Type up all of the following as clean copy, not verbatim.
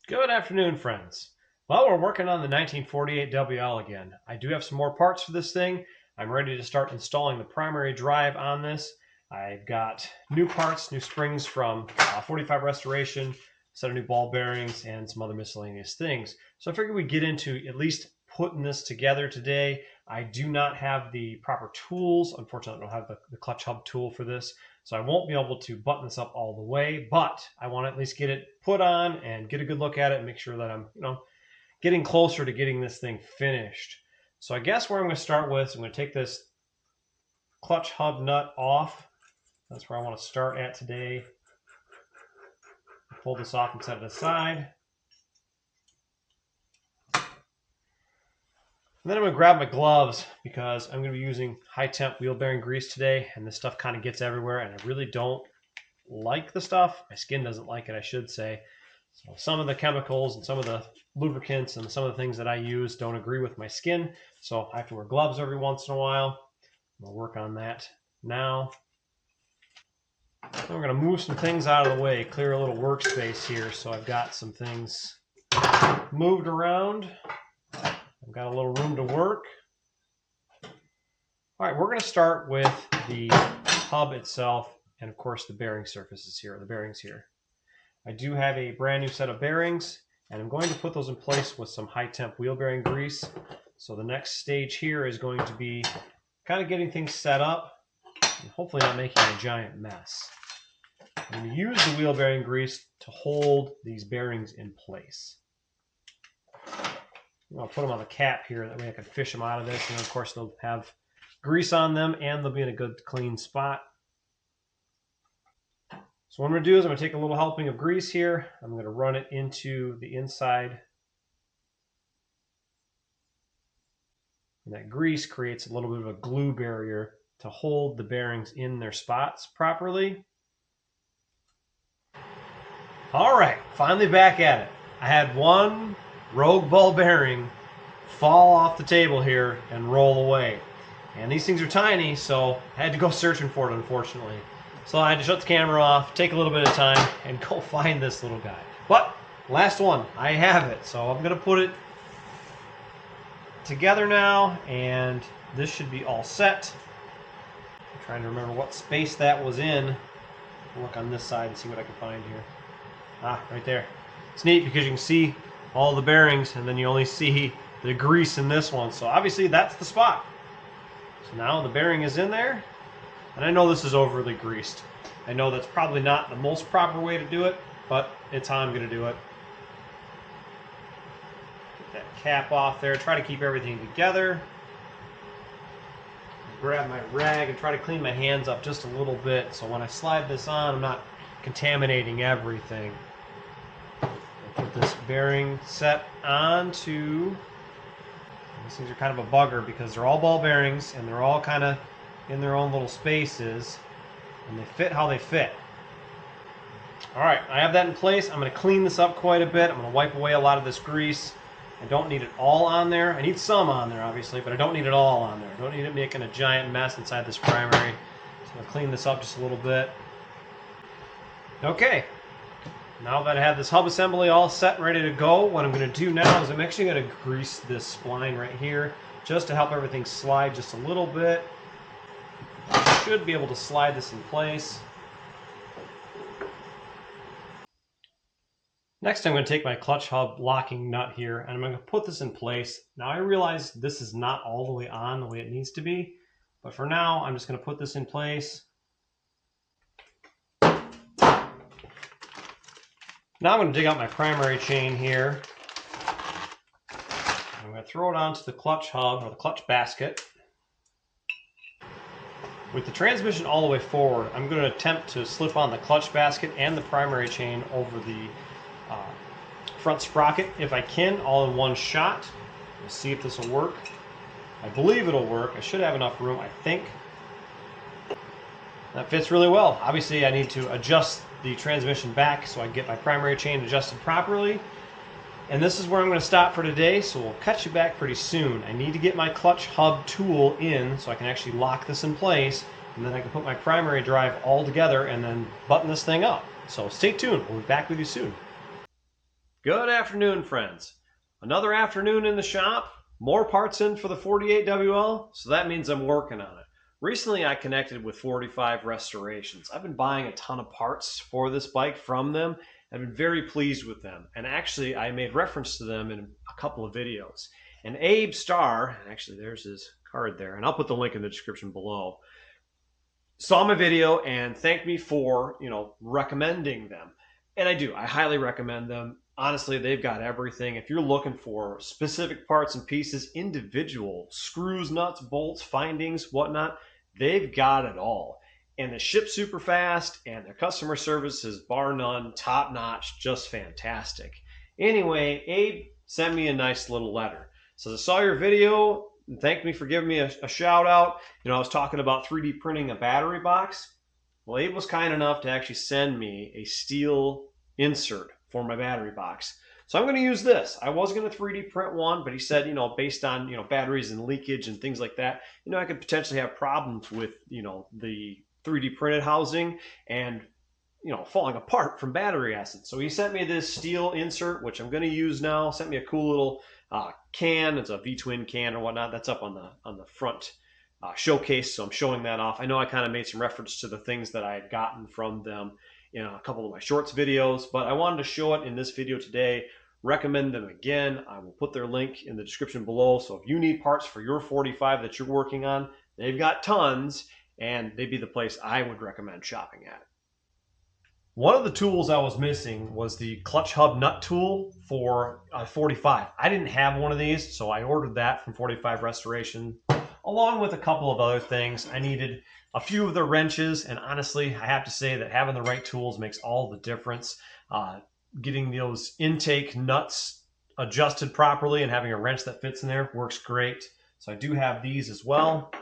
Good afternoon, friends. Well, we're working on the 1948 WL again. I do have some more parts for this thing. I'm ready to start installing the primary drive on this. I've got new parts, new springs from 45 Restoration, a set of new ball bearings, and some other miscellaneous things. So I figured we'd get into at least putting this together today. I do not have the proper tools. Unfortunately, I don't have the clutch hub tool for this. So I won't be able to button this up all the way, but I want to at least get it put on and get a good look at it and make sure that I'm, getting closer to getting this thing finished. So I guess where I'm going to start with is I'm going to take this clutch hub nut off. That's where I want to start at today. Pull this off and set it aside. And then I'm going to grab my gloves because I'm going to be using high temp wheel bearing grease today, and this stuff kind of gets everywhere, and I really don't like the stuff. My skin doesn't like it, I should say. So some of the chemicals and some of the lubricants and some of the things that I use don't agree with my skin, so I have to wear gloves every once in a while. I'll work on that now. Then we're going to move some things out of the way, clear a little workspace here, so I've got some things moved around. I've got a little room to work. All right, we're going to start with the hub itself and, of course, the bearing surfaces here, the bearings here. I do have a brand new set of bearings, and I'm going to put those in place with some high temp wheel bearing grease. So the next stage here is going to be kind of getting things set up and hopefully not making a giant mess. I'm going to use the wheel bearing grease to hold these bearings in place. I'll put them on the cap here, that way I can fish them out of this, and of course they'll have grease on them and they'll be in a good clean spot. So what I'm going to do is I'm going to take a little helping of grease here. I'm going to run it into the inside. And that grease creates a little bit of a glue barrier to hold the bearings in their spots properly. All right, finally back at it. I had one rogue ball bearing fall off the table here and roll away. And these things are tiny, so I had to go searching for it, unfortunately. So I had to shut the camera off, take a little bit of time, and go find this little guy. But last one, I have it. So I'm going to put it together now, and this should be all set. I'm trying to remember what space that was in. I'll look on this side and see what I can find here. Ah, right there. It's neat because you can see all the bearings, and then you only see the grease in this one. So obviously that's the spot. So now the bearing is in there, and I know this is overly greased. I know that's probably not the most proper way to do it, but it's how I'm going to do it. Get that cap off there, try to keep everything together. Grab my rag and try to clean my hands up just a little bit, so when I slide this on, I'm not contaminating everything. Put this bearing set onto. These things are kind of a bugger because they're all ball bearings and they're all kind of in their own little spaces, and they fit how they fit. All right, I have that in place. I'm going to clean this up quite a bit. I'm going to wipe away a lot of this grease. I don't need it all on there. I need some on there, obviously, but I don't need it all on there. I don't need it making a giant mess inside this primary. So I'm going to clean this up just a little bit. Okay. Now that I have this hub assembly all set and ready to go, what I'm going to do now is I'm actually going to grease this spline right here just to help everything slide just a little bit. I should be able to slide this in place. Next, I'm going to take my clutch hub locking nut here and I'm going to put this in place. Now I realize this is not all the way on the way it needs to be, but for now I'm just going to put this in place. Now I'm going to dig out my primary chain here. I'm going to throw it onto the clutch hub or the clutch basket. With the transmission all the way forward, I'm going to attempt to slip on the clutch basket and the primary chain over the front sprocket if I can, all in one shot. We'll see if this will work. I believe it'll work. I should have enough room, I think. That fits really well. Obviously, I need to adjust the transmission back so I can get my primary chain adjusted properly. And this is where I'm going to stop for today, so we'll catch you back pretty soon. I need to get my clutch hub tool in so I can actually lock this in place, and then I can put my primary drive all together and then button this thing up. So stay tuned. We'll be back with you soon. Good afternoon, friends. Another afternoon in the shop, more parts in for the 48WL, so that means I'm working on it. Recently, I connected with 45 Restorations. I've been buying a ton of parts for this bike from them. I've been very pleased with them, and actually, I made reference to them in a couple of videos. And Abe Starr, actually, there's his card there, and I'll put the link in the description below, saw my video and thanked me for, recommending them. And I do. I highly recommend them. Honestly, they've got everything. If you're looking for specific parts and pieces, individual screws, nuts, bolts, findings, whatnot, they've got it all. And they ship super fast, and their customer service is bar none, top notch, just fantastic. Anyway, Abe sent me a nice little letter. So I saw your video and thanked me for giving me a shout out. I was talking about 3D printing a battery box. Well, Abe was kind enough to actually send me a steel insert for my battery box. So I'm going to use this. I was going to 3D print one, but he said, based on, batteries and leakage and things like that, I could potentially have problems with, the 3D printed housing and, falling apart from battery acid. So he sent me this steel insert, which I'm going to use now. Sent me a cool little can. It's a V-twin can or whatnot. That's up on the front showcase, so I'm showing that off. I know I kind of made some reference to the things that I had gotten from them in a couple of my shorts videos, but I wanted to show it in this video today. Recommend them again. I will put their link in the description below, so if you need parts for your 45 that you're working on, they've got tons, and they'd be the place I would recommend shopping at. One of the tools I was missing was the clutch hub nut tool for 45. I didn't have one of these, so I ordered that from 45 Restoration, along with a couple of other things. I needed a few of the wrenches, and honestly, I have to say that having the right tools makes all the difference. Getting those intake nuts adjusted properly and having a wrench that fits in there works great. So I do have these as well.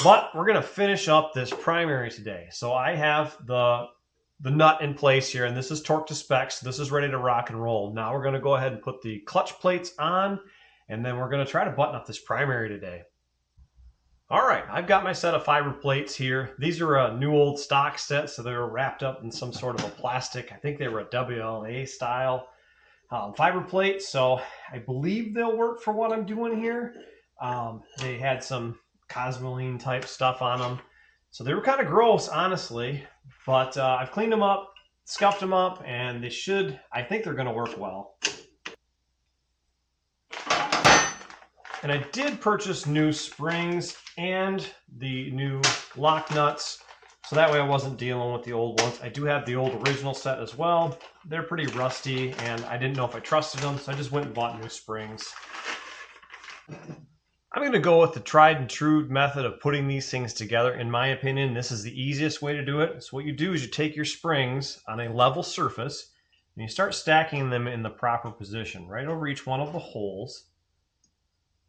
But we're going to finish up this primary today. So I have the nut in place here, and this is torqued to specs. This is ready to rock and roll. Now we're going to go ahead and put the clutch plates on, and then we're going to try to button up this primary today. All right, I've got my set of fiber plates here. These are a new old stock set, so they were wrapped up in some sort of a plastic. I think they were a WLA style fiber plates, so I believe they'll work for what I'm doing here. They had some Cosmoline type stuff on them, so they were kind of gross, honestly, but I've cleaned them up, scuffed them up, and they should, I think they're going to work well. And I did purchase new springs and the new lock nuts, so that way I wasn't dealing with the old ones. I do have the old original set as well. They're pretty rusty, and I didn't know if I trusted them, so I just went and bought new springs. I'm going to go with the tried and true method of putting these things together. In my opinion, this is the easiest way to do it. So what you do is you take your springs on a level surface, and you start stacking them in the proper position, right over each one of the holes.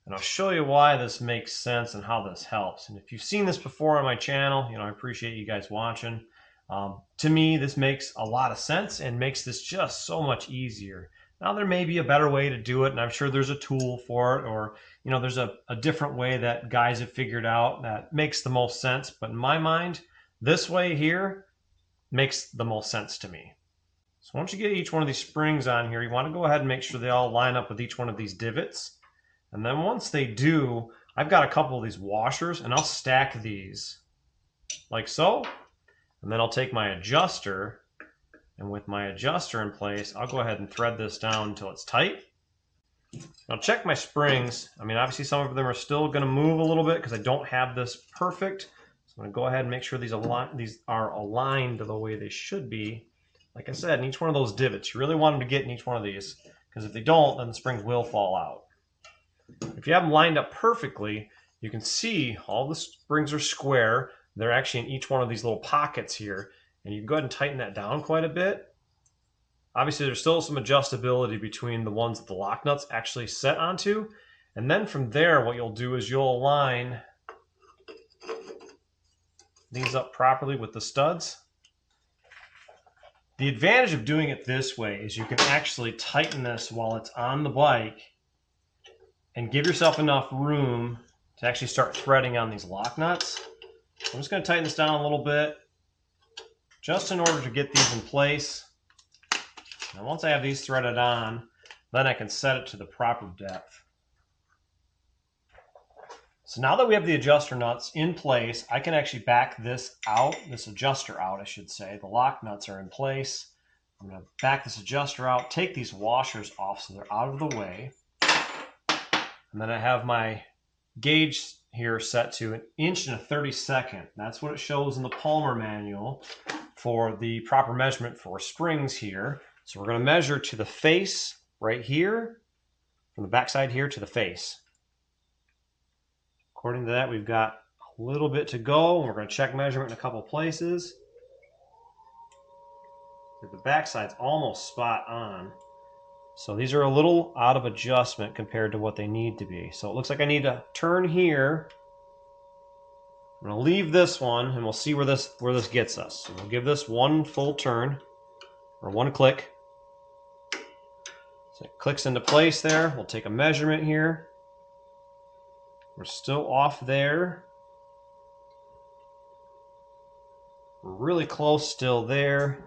And I'll show you why this makes sense and how this helps. And if you've seen this before on my channel, I appreciate you guys watching. To me, this makes a lot of sense and makes this just so much easier. Now, there may be a better way to do it, and I'm sure there's a tool for it, or there's a different way that guys have figured out that makes the most sense. But in my mind, this way here makes the most sense to me. So once you get each one of these springs on here, you want to go ahead and make sure they all line up with each one of these divots. And then once they do, I've got a couple of these washers, and I'll stack these like so. And then I'll take my adjuster, and with my adjuster in place, I'll go ahead and thread this down until it's tight. Now check my springs. Obviously some of them are still going to move a little bit because I don't have this perfect. So I'm going to go ahead and make sure these are aligned the way they should be. Like I said, in each one of those divots, you really want them to get in each one of these, because if they don't, then the springs will fall out. If you have them lined up perfectly, you can see all the springs are square. They're actually in each one of these little pockets here, and you can go ahead and tighten that down quite a bit. Obviously, there's still some adjustability between the ones that the lock nuts actually set onto, and then from there, what you'll do is you'll align these up properly with the studs. The advantage of doing it this way is you can actually tighten this while it's on the bike and give yourself enough room to actually start threading on these lock nuts. I'm just going to tighten this down a little bit just in order to get these in place. Now once I have these threaded on, then I can set it to the proper depth. So now that we have the adjuster nuts in place, I can actually back this out, this adjuster out, I should say. The lock nuts are in place. I'm going to back this adjuster out, take these washers off so they're out of the way. And then I have my gauge here set to 1 inch and 1/32. That's what it shows in the Palmer manual for the proper measurement for springs here. So we're going to measure to the face right here, from the backside here to the face. According to that, we've got a little bit to go. We're going to check measurement in a couple places. The backside's almost spot on. So these are a little out of adjustment compared to what they need to be. So it looks like I need to turn here. I'm going to leave this one and we'll see where this gets us. So we'll give this one full turn, or one click. So it clicks into place there. We'll take a measurement here. We're still off there. We're really close still there.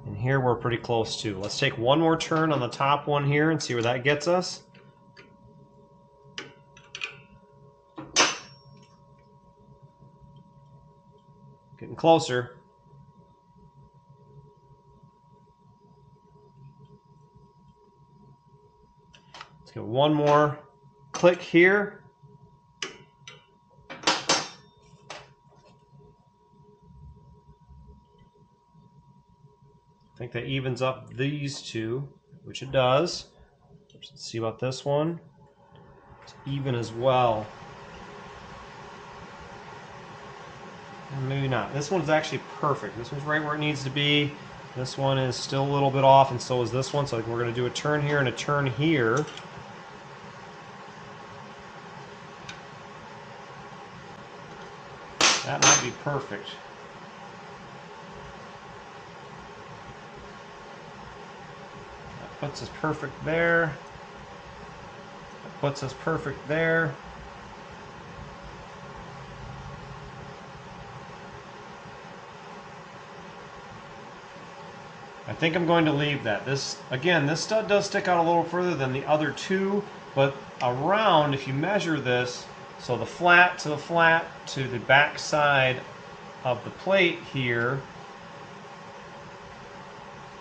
And here we're pretty close too. Let's take one more turn on the top one here and see where that gets us. Getting closer. Let's get one more click here. I think that evens up these two, which it does. Let's see about this one. It's even as well. And maybe not. This one's actually perfect. This one's right where it needs to be. This one is still a little bit off, and so is this one. So we're going to do a turn here and a turn here. That might be perfect. Puts us perfect there. That puts us perfect there. I think I'm going to leave that. This stud does stick out a little further than the other two, but around, if you measure this, so the flat to the back side of the plate here,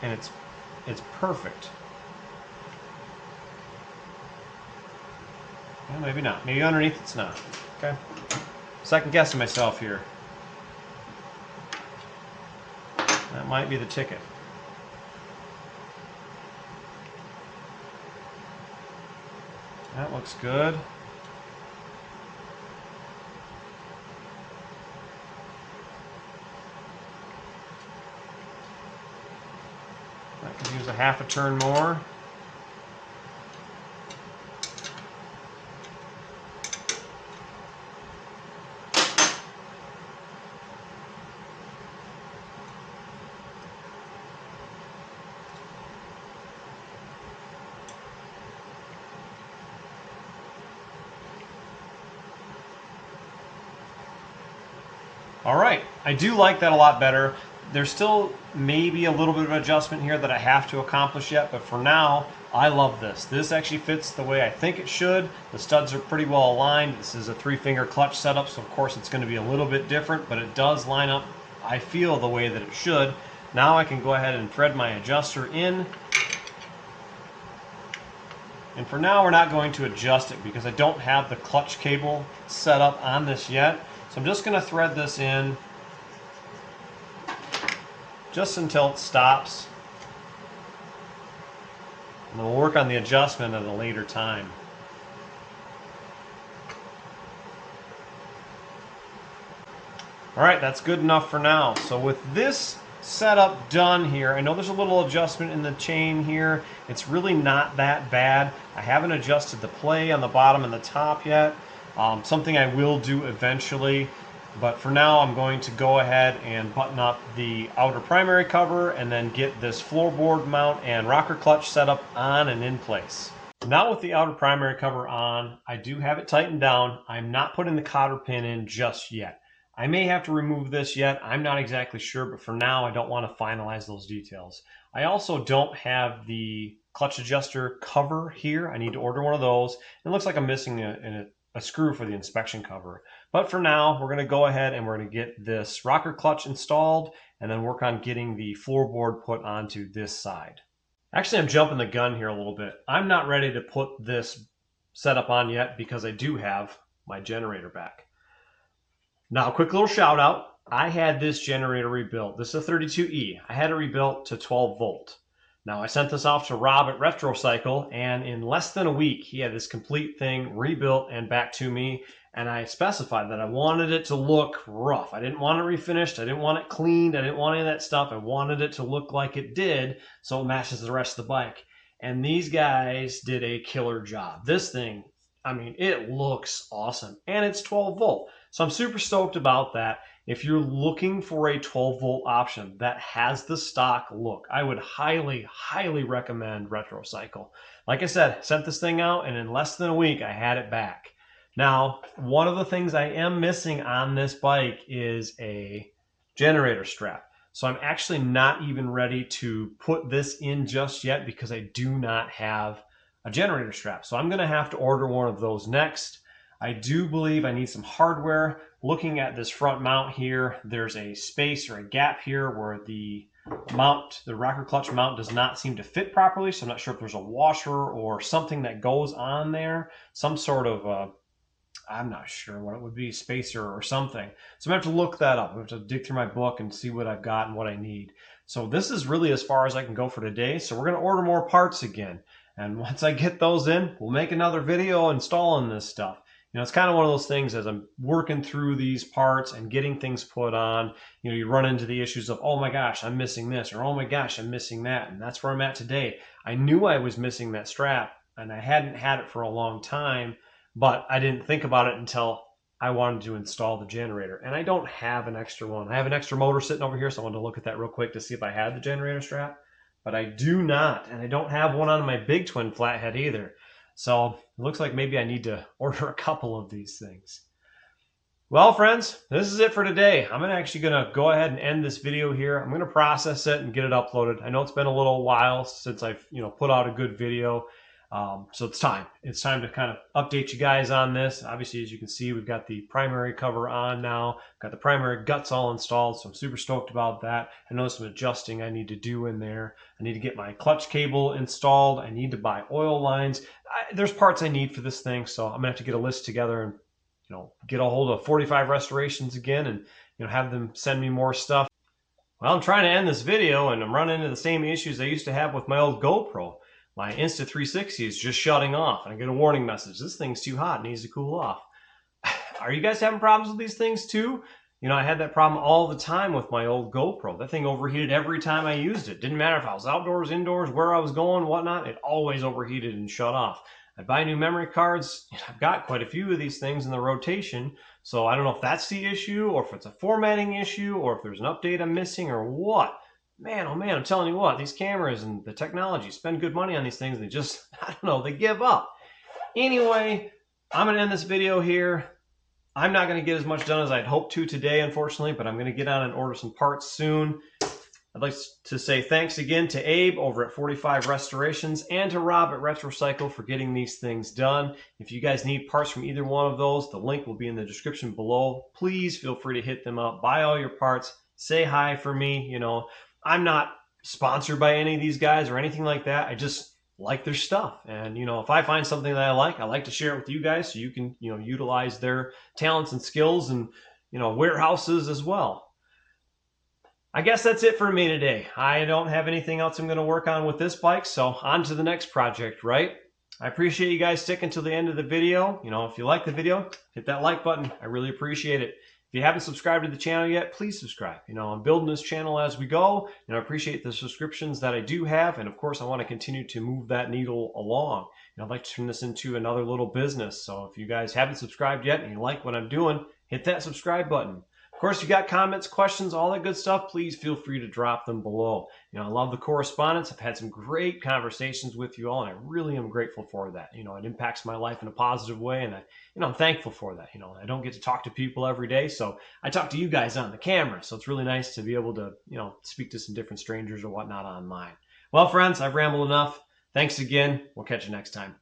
and it's perfect. Well, maybe not. Maybe underneath it's not. Okay. Second guessing myself here. That might be the ticket. That looks good. I could use a half a turn more. All right, I do like that a lot better. There's still maybe a little bit of adjustment here that I have to accomplish yet, but for now, I love this. This actually fits the way I think it should. The studs are pretty well aligned. This is a 3-finger clutch setup, so of course it's going to be a little bit different, but it does line up, I feel, the way that it should. Now I can go ahead and thread my adjuster in. And for now, we're not going to adjust it because I don't have the clutch cable set up on this yet. So I'm just going to thread this in just until it stops. And then we'll work on the adjustment at a later time. All right, that's good enough for now. So with this setup done here, I know there's a little adjustment in the chain here. It's really not that bad. I haven't adjusted the play on the bottom and the top yet. Something I will do eventually, but for now I'm going to go ahead and button up the outer primary cover and then get this floorboard mount and rocker clutch set up on and in place. Now with the outer primary cover on, I do have it tightened down. I'm not putting the cotter pin in just yet. I may have to remove this yet. I'm not exactly sure, but for now, I don't want to finalize those details. I also don't have the clutch adjuster cover here. I need to order one of those. It looks like I'm missing a screw for the inspection cover. But for now, we're going to go ahead and we're going to get this rocker clutch installed and then work on getting the floorboard put onto this side. Actually, I'm jumping the gun here a little bit. I'm not ready to put this setup on yet because I do have my generator back. Now, a quick little shout out. I had this generator rebuilt. This is a 32E. I had it rebuilt to 12 volt. Now, I sent this off to Rob at Retrocycle, and in less than a week, he had this complete thing rebuilt and back to me. And I specified that I wanted it to look rough. I didn't want it refinished. I didn't want it cleaned. I didn't want any of that stuff. I wanted it to look like it did so it matches the rest of the bike. And these guys did a killer job. This thing, I mean, it looks awesome. And it's 12 volt. So I'm super stoked about that. If you're looking for a 12 volt option that has the stock look, I would highly, highly recommend Retrocycle. Like I said, sent this thing out and in less than a week, I had it back. Now, one of the things I am missing on this bike is a generator strap. So I'm actually not even ready to put this in just yet because I do not have a generator strap. So I'm going to have to order one of those next. I do believe I need some hardware. Looking at this front mount here, there's a space or a gap here where the mount, the rocker clutch mount, does not seem to fit properly. So I'm not sure if there's a washer or something that goes on there. Some sort of, I'm not sure what it would be, spacer or something. So I'm going to have to look that up. I have to dig through my book and see what I've got and what I need. So this is really as far as I can go for today. So we're going to order more parts again. And once I get those in, we'll make another video installing this stuff. You know, it's kind of one of those things as I'm working through these parts and getting things put on, you know, you run into the issues of, oh my gosh, I'm missing this, or oh my gosh, I'm missing that. And that's where I'm at today. I knew I was missing that strap and I hadn't had it for a long time, but I didn't think about it until I wanted to install the generator. And I don't have an extra one. I have an extra motor sitting over here, so I wanted to look at that real quick to see if I had the generator strap. But I do not, and I don't have one on my big twin flathead either. So it looks like maybe I need to order a couple of these things. Well, friends, this is it for today. I'm actually going to go ahead and end this video here. I'm going to process it and get it uploaded. I know it's been a little while since I've put out a good video. So it's time. It's time to kind of update you guys on this. Obviously, as you can see, we've got the primary cover on now. Got the primary guts all installed, so I'm super stoked about that. I know some adjusting I need to do in there. I need to get my clutch cable installed. I need to buy oil lines. There's parts I need for this thing, so I'm gonna have to get a list together and get a hold of 45 Restorations again and have them send me more stuff. Well, I'm trying to end this video and I'm running into the same issues I used to have with my old GoPro. My Insta360 is just shutting off and I get a warning message. This thing's too hot, it needs to cool off. Are you guys having problems with these things too? I had that problem all the time with my old GoPro. That thing overheated every time I used it. Didn't matter if I was outdoors, indoors, where I was going, whatnot, it always overheated and shut off. I buy new memory cards. I've got quite a few of these things in the rotation. So I don't know if that's the issue or if it's a formatting issue or if there's an update I'm missing or what. Man, oh man, I'm telling you what, these cameras and the technology, spend good money on these things, and they just, I don't know, they give up. Anyway, I'm going to end this video here. I'm not going to get as much done as I'd hoped to today, unfortunately, but I'm going to get on and order some parts soon. I'd like to say thanks again to Abe over at 45 Restorations and to Rob at Retrocycle for getting these things done. If you guys need parts from either one of those, the link will be in the description below. Please feel free to hit them up, buy all your parts, say hi for me. I'm not sponsored by any of these guys or anything like that. I just like their stuff. And, if I find something that I like to share it with you guys so you can, utilize their talents and skills and, warehouses as well. I guess that's it for me today. I don't have anything else I'm going to work on with this bike, so on to the next project, right? I appreciate you guys sticking till the end of the video. If you like the video, hit that like button. I really appreciate it. If you haven't subscribed to the channel yet, please subscribe. I'm building this channel as we go, and I appreciate the subscriptions that I do have, and of course I want to continue to move that needle along. I'd like to turn this into another little business, so if you guys haven't subscribed yet and you like what I'm doing, hit that subscribe button. Of course, you got comments, questions, all that good stuff, please feel free to drop them below. I love the correspondence. I've had some great conversations with you all, and I really am grateful for that. It impacts my life in a positive way, and I'm thankful for that. I don't get to talk to people every day, so I talk to you guys on the camera, so it's really nice to be able to, speak to some different strangers or whatnot on mine. Well, friends, I've rambled enough. Thanks again. We'll catch you next time.